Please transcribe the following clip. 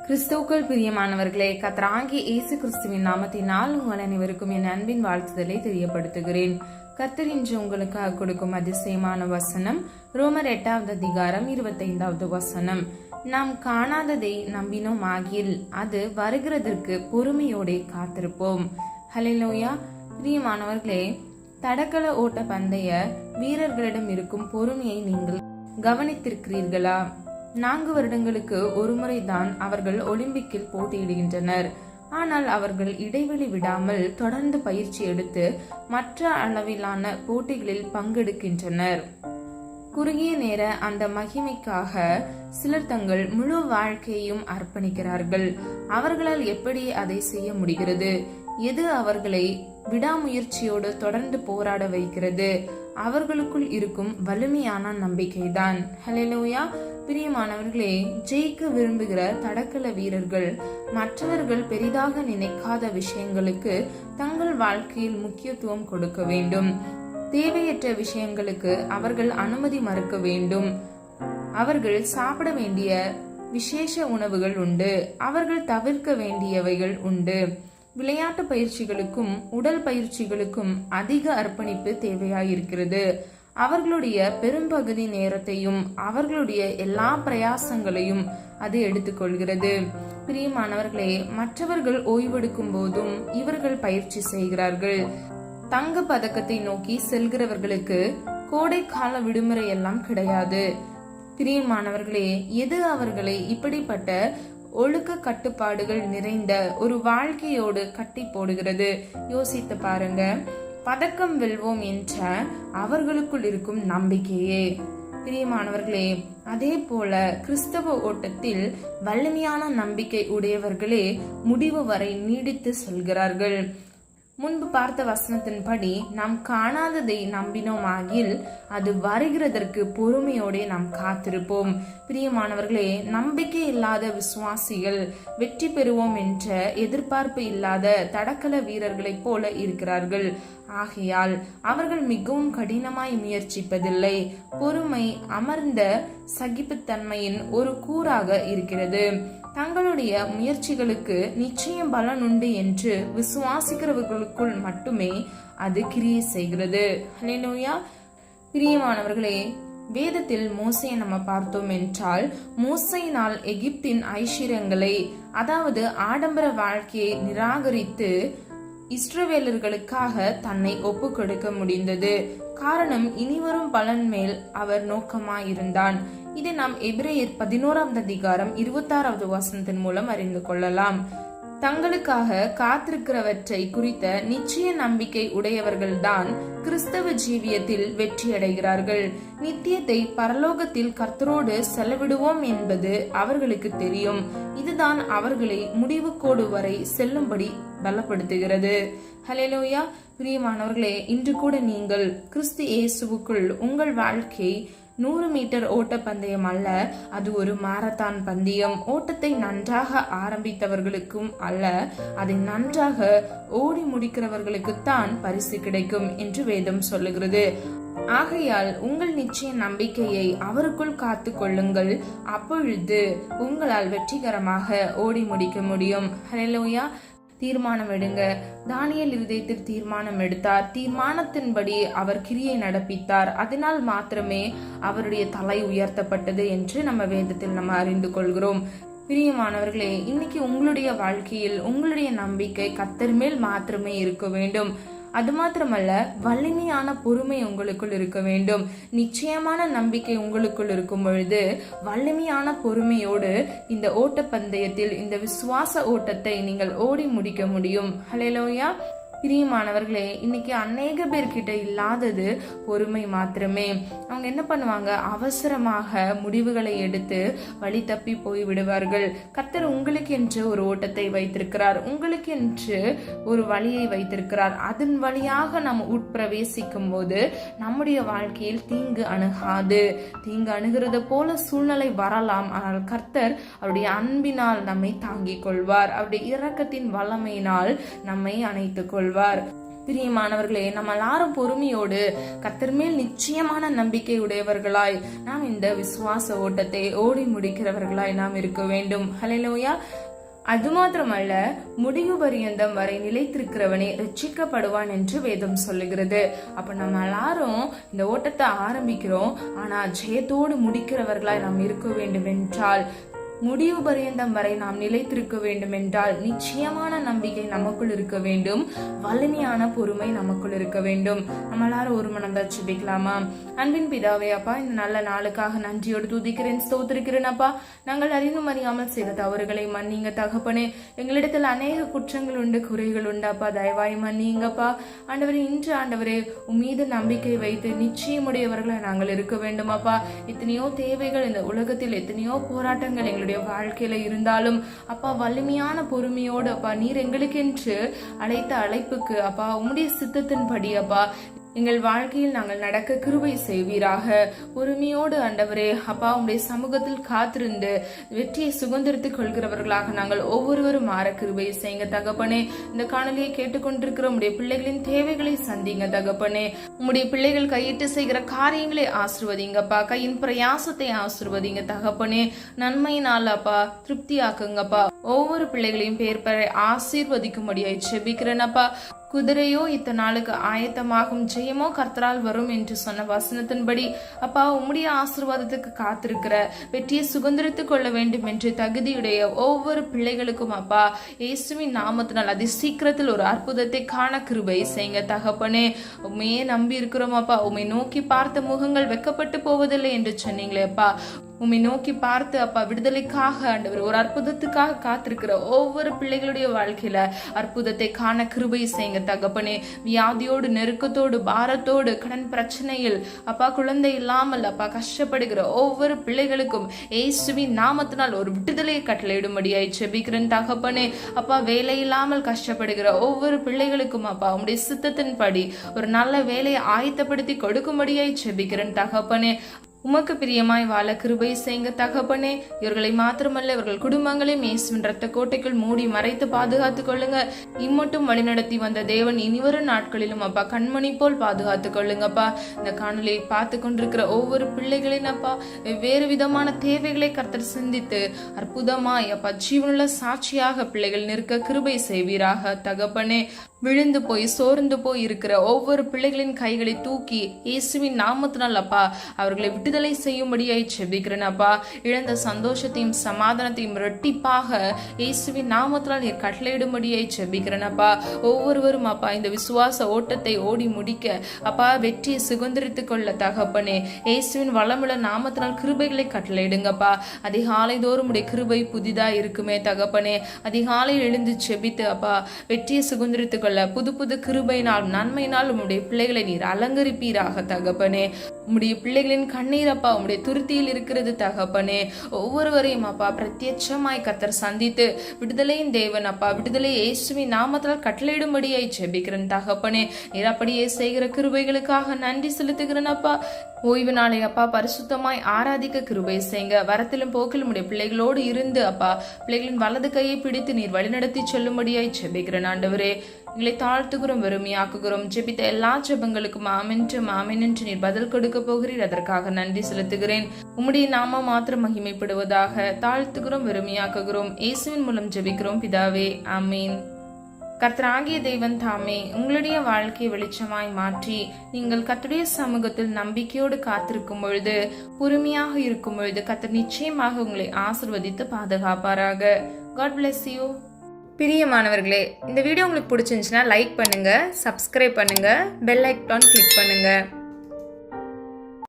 கிறிஸ்துவுக்குள் பிரியமானவர்களே, கர்த்தராகிய இயேசு கிறிஸ்துவின் நாமத்தினால் உங்கள் அனைவருக்கும் என் அன்பின் வாழ்த்துதலை தெரியப்படுத்துகிறேன். கர்த்தர் இன்று உங்களுக்காக கொடுக்கும் அதிசயமான வசனம் ரோமர் 8வது அதிகாரம் 25வது வசனம். நாம் காணாததை நம்பினோம் ஆகில் அது வருகிறதற்கு பொறுமையோட காத்திருப்போம். ஹல்லேலூயா. பிரியமானவர்களே, தடகள ஓட்ட பந்தய வீரர்களிடம் இருக்கும் பொறுமையை நீங்கள் கவனித்திருக்கிறீர்களா? 4 வருடங்களுக்கு ஒருமுறை தான் அவர்கள் ஒலிம்பிக்கில் போட்டியிடுகின்றனர். ஆனால் அவர்கள் இடைவெளி விடாமல் தொடர்ந்து பயிற்சி எடுத்து மற்ற அளவிலான போட்டிகளில் பங்கெடுக்கின்றனர். குறுகிய நேர அந்த மகிமைக்காக சிலர் தங்கள் முழு வாழ்க்கையையும் அர்ப்பணிக்கிறார்கள். அவர்களால் எப்படி அதை செய்ய முடிகிறது? எது அவர்களை விடாமுயற்சியோடு தொடர்ந்து போராட வைக்கிறது? அவர்களுக்குள் இருக்கும் வலிமையான நம்பிக்கைதான். ஹல்லேலூயா. பிரியமானவர்களே, ஜெயிக்க விரும்புகிற தடகள வீரர்கள் மற்றவர்கள் பெரிதாக நினைக்காத விஷயங்களுக்கு தங்கள் வாழ்க்கையில் முக்கியத்துவம் கொடுக்க வேண்டும். தேவையற்ற விஷயங்களுக்கு அவர்கள் அனுமதி மறுக்க வேண்டும். அவர்கள் சாப்பிட வேண்டிய விசேஷ உணவுகள் உண்டு, அவர்கள் தவிர்க்க வேண்டியவைகள் உண்டு. விளையாட்டு பயிற்சிகளுக்கும் உடல் பயிற்சிகளுக்கும் அதிக அர்ப்பணிப்பு தேவையாயிருக்கிறது. அவர்களுடைய பெரும்பகுதி நேரத்தையும் அவர்களுடைய எல்லா பிரயாசங்களையும் அது எடுத்துக்கொள்கிறது. பிரியமானவர்களே, மற்றவர்கள் ஓய்வெடுக்கும் போதும் இவர்கள் பயிற்சி செய்கிறார்கள். தங்க பதக்கத்தை நோக்கி செல்கிறவர்களுக்கு கோடை கால விடுமுறை எல்லாம் கிடையாது. பிரியமானவர்களே, எது அவர்களை இப்படிப்பட்ட ஒழுக்க கட்டுப்பாடுகள் நிறைந்த ஒரு வாழ்க்கையோடு கட்டி போடுகிறது? யோசித்து பாருங்க. பதக்கம் வெல்வோம் என்ற அவர்களுக்குள் இருக்கும் நம்பிக்கையே. பிரியமானவர்களே, அதே போல கிறிஸ்தவ ஓட்டத்தில் வலிமையான நம்பிக்கை உடையவர்களே முடிவு வரை நீடித்து செல்கிறார்கள். முன்பு பார்த்த வசனத்தின்படி நாம் காணாததை நம்பினோம் ஆகில் அது வருகிறதற்கு பொறுமையோட நாம் காத்திருப்போம். பிரியமானவர்களே, நம்பிக்கை இல்லாத விசுவாசிகள் வெற்றி பெறுவோம் என்ற எதிர்பார்ப்பு இல்லாத தடகள வீரர்களைப் போல இருக்கிறார்கள். ஆகையால் அவர்கள் மிகவும் கடினமாய் முயற்சிப்பதில்லை. பொறுமை அமர்ந்த சகிப்புத்தன்மையின் ஒரு கூறாக இருக்கிறது. தங்களுடைய முயற்சிகளுக்கு நிச்சயம் பலன் உண்டு என்று விசுவாசிக்கிறவர்களுக்குள் மட்டுமே அது கிரியை செய்கிறது. ஹல்லேலூயா. பிரியமானவர்களே, வேதத்தில் மோசையை நம்ம பார்த்தோம் என்றால், மோசையினால் எகிப்தின் ஐஸ்வர்யங்களை, அதாவது ஆடம்பர வாழ்க்கையை நிராகரித்து இஸ்ரவேலர்களுக்காக தன்னை ஒப்பு கொடுக்க முடிந்தது. காரணம், இனிவரும் பலன் மேல் அவர் நோக்கமாயிருந்தான். இதை நாம் எபிரேயர் 11வது அதிகாரம் 26வது வசனத்தின் மூலம் அறிந்து கொள்ளலாம். தங்களுக்காக காத்திருக்கிறவற்றை குறித்த நிச்சய நம்பிக்கை உடையவர்கள்தான் கிறிஸ்தவ ஜீவியத்தில் வெற்றி அடைகிறார்கள். நித்தியத்தை பரலோகத்தில் கர்த்தரோடு செலவிடுவோம் என்பது அவர்களுக்கு தெரியும். இதுதான் அவர்களை முடிவுக்கோடு வரை செல்லும்படி பலப்படுத்துகிறது. ஹல்லேலூயா. பிரியமானவர்களே, இன்று கூட நீங்கள் கிறிஸ்து இயேசுவுக்குள் உங்கள் வாழ்க்கை 100 மீட்டர் ஓட்ட பந்தயம் அல்ல, அது ஒரு மாரத்தான் பந்தயம். ஓட்டத்தை நன்றாக ஆரம்பித்தவர்களுக்கும் அல்ல, அதை நன்றாக ஓடி முடிக்கிறவர்களுக்குத்தான் பரிசு கிடைக்கும் என்று வேதம் சொல்லுகிறது. ஆகையால் உங்கள் நிச்சய நம்பிக்கையை அவருக்குள் காத்து கொள்ளுங்கள். அப்பொழுது உங்களால் வெற்றிகரமாக ஓடி முடிக்க முடியும். ஹல்லேலூயா. தீர்மானம் எடுங்க. தானியேல் இருதயத்தில் தீர்மானம் எடுத்தார். தீர்மானத்தின்படி அவர் கிரியை நடப்பித்தார். அதனால் மாத்திரமே அவருடைய தலை உயர்த்தப்பட்டது என்று நம்ம வேதத்தில் நம்ம அறிந்து கொள்கிறோம். பிரியமானவர்களே, இன்னைக்கு உங்களுடைய வாழ்க்கையில் உங்களுடைய நம்பிக்கை கர்த்தர் மேல் மாத்திரமே இருக்க வேண்டும். அது மாத்திரமல்ல, வலிமையான பொறுமை உங்களுக்குள் இருக்க வேண்டும். நிச்சயமான நம்பிக்கை உங்களுக்குள் இருக்கும் பொழுது வலிமையான பொறுமையோடு இந்த ஓட்டப்பந்தயத்தில், இந்த விசுவாச ஓட்டத்தை நீங்கள் ஓடி முடிக்க முடியும். ஹல்லேலூயா. பிரியமானவர்களே, இன்னைக்கு அநேக பேர்கிட்ட இல்லாதது பொறுமை மாத்திரமே. அவங்க என்ன பண்ணுவாங்க? அவசரமாக முடிவுகளை எடுத்து வழி தப்பி போய் விடுவார்கள். கர்த்தர் உங்களுக்கு என்று ஒரு ஓட்டத்தை வைத்திருக்கிறார், உங்களுக்கு என்று ஒரு வழியை வைத்திருக்கிறார். அதன் வழியாக நம்ம உட்பிரவேசிக்கும் போது நம்முடைய வாழ்க்கையில் தீங்கு அணுகாது. தீங்கு அணுகிறது போல சூழ்நிலை வரலாம், ஆனால் கர்த்தர் அவருடைய அன்பினால் நம்மை தாங்கிக் கொள்வார். அவருடைய இரக்கத்தின் வல்லமையினால் நம்மை அணைத்துக் கொள்வார். பிரியமானவர்களே, நம்ம எல்லாரும் பொறுமையோடு கர்த்தர் மேல் நிச்சயமான நம்பிக்கை உடையவர்களாய் நாம் இந்த விசுவாச ஓட்டத்தை ஓடி முடிக்கிறவர்களாய் நாம் இருக்க வேண்டும். ஹல்லேலூயா. அது மாத்திரமல்ல, முடிவு பரியந்தம் வரை நிலைத்திருக்கிறவனே ரட்சிக்கப்படுவான் என்று வேதம் சொல்லுகிறது. அப்ப நம்ம எல்லாரும் இந்த ஓட்டத்தை ஆரம்பிக்கிறோம், ஆனா ஜெயத்தோடு முடிக்கிறவர்களாய் நாம் இருக்க வேண்டும் என்றால், முடிவு பரியந்தம் வரை நாம் நிலைத்திருக்க வேண்டும் என்றால் நிச்சயமான நம்பிக்கை நமக்குள் இருக்க வேண்டும், வலிமையான பொறுமை நமக்குள் இருக்க வேண்டும். நம்ம எல்லாரும் ஒரு மனம் தான் ஜெபிக்கலாமா? அன்பின் பிதாவே அப்பா, இந்த நல்ல நாளுக்காக நன்றியோடு துதிக்கிறேன், ஸ்தோத்திரிக்கிறேன் அப்பா. நாங்கள் அறிந்தும் அறியாமல் செய்த தவறுகளை மன்னிங்க தகப்பனே. எங்களிடத்தில் அநேக குற்றங்கள் உண்டு, குறைகள் உண்டு அப்பா, தயவாய் மன்னிங்கப்பா. ஆண்டவரே, இன்று ஆண்டவரே உம்மீது நம்பிக்கை வைத்து நிச்சயமுடையவர்களை நாங்கள் இருக்க வேண்டும் அப்பா. எத்தனையோ தேவைகள் இந்த உலகத்தில், எத்தனையோ போராட்டங்கள் எங்களுடைய வாழ்க்கையில இருந்தாலும் அப்பா, வலிமையான பொறுமையோடு அப்பா, நீர் எங்களுக்கென்று அழைத்த அழைப்புக்கு அப்பா, உம்முடைய சித்தத்தின்படி அப்பா எங்கள் வாழ்க்கையில் நாங்கள் நடக்க கிருபை செய்வீராக. பொறுமையோடு ஆண்டவரே அப்பா, உம்முடைய சமூகத்தில் காத்திருந்து வெற்றியை சுதந்திரத்துக் கொள்கிறவர்களாக நாங்கள் ஒவ்வொருவரும் மாற கிருபை செய்யுங்க தகப்பனே. இந்த காணொலியை கேட்டுக்கொண்டிருக்கிற உம்முடைய பிள்ளைகளின் தேவைகளை சந்திங்க தகப்பனே. உம்முடைய பிள்ளைகள் கையிட்டு செய்கிற காரியங்களை ஆசிர்வதிங்கப்பா, கையின் பிரயாசத்தை ஆசிர்வதிங்க தகப்பனே. நன்மையினால் அப்பா திருப்தியாக்குங்கப்பா. ஒவ்வொரு பிள்ளைகளையும் பேர் பெற ஆசீர்வதிக்கும்படியாய் ஜெபிக்கிறேனப்பா. குதிரையோ இத்தனை நாளுக்கு ஆயத்தமாகும், ஜெயமோ கர்த்தரால் வரும் என்று சொன்ன வசனத்தின்படி அப்பா, உம்முடைய ஆசீர்வாதத்துக்கு காத்திருக்கிற வெற்றியை சுதந்திரத்துக் கொள்ள வேண்டும் என்று தகுதியுடைய ஒவ்வொரு பிள்ளைகளுக்கும் அப்பா, இயேசுவின் நாமத்தினால் அதி சீக்கிரத்தில் ஒரு அற்புதத்தை காண கிருபை செய்யுங்க தகப்பனே. உண்மையே நம்பி இருக்கிறோம் அப்பா. உண்மை நோக்கி பார்த்த முகங்கள் வெக்கப்பட்டு போவதில்லை என்று சொன்னீங்களே அப்பா. உம்மை நோக்கி பார்த்து அப்பா விடுதலைக்காக ஆண்டவர் ஒரு அற்புதத்துக்காக காத்திருக்கிற ஒவ்வொரு பிள்ளைகளுடைய வாழ்க்கையில அற்புதத்தை காண கிருபை செய்யுங்க தகப்பனே. வியாதியோடு, நெருக்கத்தோடு, பாரத்தோடு, கடன் பிரச்சனையில் அப்பா, குழந்தை இல்லாமல் அப்பா கஷ்டப்படுகிற ஒவ்வொரு பிள்ளைகளுக்கும் இயேசுவின் நாமத்தினால் ஒரு விடுதலையை கட்டளையிடும்படியாய் ஜெபிக்கிறேன் தகப்பனே. அப்பா, வேலை இல்லாமல் கஷ்டப்படுகிற ஒவ்வொரு பிள்ளைகளுக்கும் அப்பா உம்முடைய சித்தத்தின்படி ஒரு நல்ல வேலையை ஆயத்தப்படுத்தி கொடுக்கும்படியாய் ஜெபிக்கிறேன் தகப்பனே. உமக்கு பிரியமாய் வாழ கிருபை செய்யுங்க தகப்பனே. இவர்களை மாத்திரமல்ல, இவர்கள் குடும்பங்களையும் இயேசுவின் ரத்த கோட்டைக்குள் மூடி மறைத்து பாதுகாத்துக் கொள்ளுங்க. இம்மட்டும் வழிநடத்தி வந்த தேவன் இனிவரும் நாட்களிலும் அப்பா கண்மணி போல் பாதுகாத்துக் கொள்ளுங்கப்பா. இந்த காணொலியை பார்த்து கொண்டிருக்கிற ஒவ்வொரு பிள்ளைகளின் அப்பா வெவ்வேறு விதமான தேவைகளை கர்த்தர் சிந்தித்து அற்புதமாய் அப்பா ஜீவனுள்ள சாட்சியாக பிள்ளைகள் நிற்க கிருபை செய்வீராக தகப்பனே. விழுந்து போய் சோர்ந்து போய் இருக்கிற ஒவ்வொரு பிள்ளைகளின் கைகளை தூக்கி இயேசுவின் நாமத்தினால் அப்பா அவர்களை விடுதலை செய்யும்படியாய் ஜெபிக்கிறேன் அப்பா. இழந்த சந்தோஷத்தையும் சமாதானத்தையும் இரட்டிப்பாக இயேசுவின் நாமத்தினால் நீர் கட்டளையிடும்படியாய் ஜெபிக்கிறேன் அப்பா. ஒவ்வொருவரும் அப்பா இந்த விசுவாச ஓட்டத்தை ஓடி முடிக்க அப்பா வெற்றியை சுதந்திரித்துக் கொள்ள தகப்பனே இயேசுவின் வளமுள்ள நாமத்தினால் கிருபைகளை கட்டளையிடுங்கப்பா. அதிகாலை தோறும் உடைய கிருபை புதிதா இருக்குமே தகப்பனே. அதிகாலையில் எழுந்து ஜெபித்து அப்பா வெற்றியை சுதந்திரித்துக் புது புது கிருபையினால் நன்மையினால் உம்முடைய பிள்ளைகளை நீர் அலங்கரிப்பீராக தகப்பனே. உம்முடைய பிள்ளைகளின் கண்ணீர் அப்பா உம்முடைய துருத்தியில் இருக்கிறது தகப்பனே. ஒவ்வொருவரையும் அப்பா பிரத்யட்சமாய் கர்த்தர் சந்தித்து விடுதலையின் தேவன் அப்பா விடுதலை இயேசுவின் நாமத்தால் கட்டளையிடும்படியாய் ஜெபிக்கிறேன் தகப்பனே. நீர் அப்படியே செய்கிற கிருபைகளுக்காக நன்றி செலுத்துகிறேன் அப்பா. ஓய்வு நாளை அப்பா பரிசுத்தமாய் ஆராதிக்க கிருபை செய்யுங்க. வரத்திலும் போக்கிலும் உடைய பிள்ளைகளோடு இருந்து அப்பா பிள்ளைகளின் வலது கையை பிடித்து நீர் வழிநடத்தி சொல்லும்படியாய் ஜெபிக்கிறேன் ஆண்டவரே. எங்களை தாழ்த்துகிறோம், வெறுமையாக்குகிறோம். ஜெபித்த எல்லா ஜெபங்களுக்கும் ஆமென் என்று நீர் பதில் கொடுக்க போகிறீர். அதற்காக நன்றி செலுத்துகிறேன். உம்முடைய நாமம் மாத்திரம் மகிமைப்படுவதாக. தாழ்த்துகிறோம், வெறுமையாக்குகிறோம். இயேசுவின் மூலம் ஜெபிக்கிறோம் பிதாவே, ஆமீன். கர்த்தராகிய தேவன் தாமே உங்களுடைய வாழ்க்கையை வெளிச்சமாய் மாற்றி நீங்கள் கர்த்தருடைய சமூகத்தில் நம்பிக்கையோடு காத்திருக்கும் பொழுது, பொறுமையாக இருக்கும் பொழுது கர்த்தர் நிச்சயமாக உங்களை ஆசீர்வதித்து பாதுகாப்பாராக. God bless you. பிரியமானவர்களே, இந்த வீடியோ உங்களுக்கு பிடிச்சிருந்துச்சுன்னா லைக் பண்ணுங்க, சப்ஸ்கிரைப் பண்ணுங்க, பெல் ஐகான் கிளிக் பண்ணுங்க.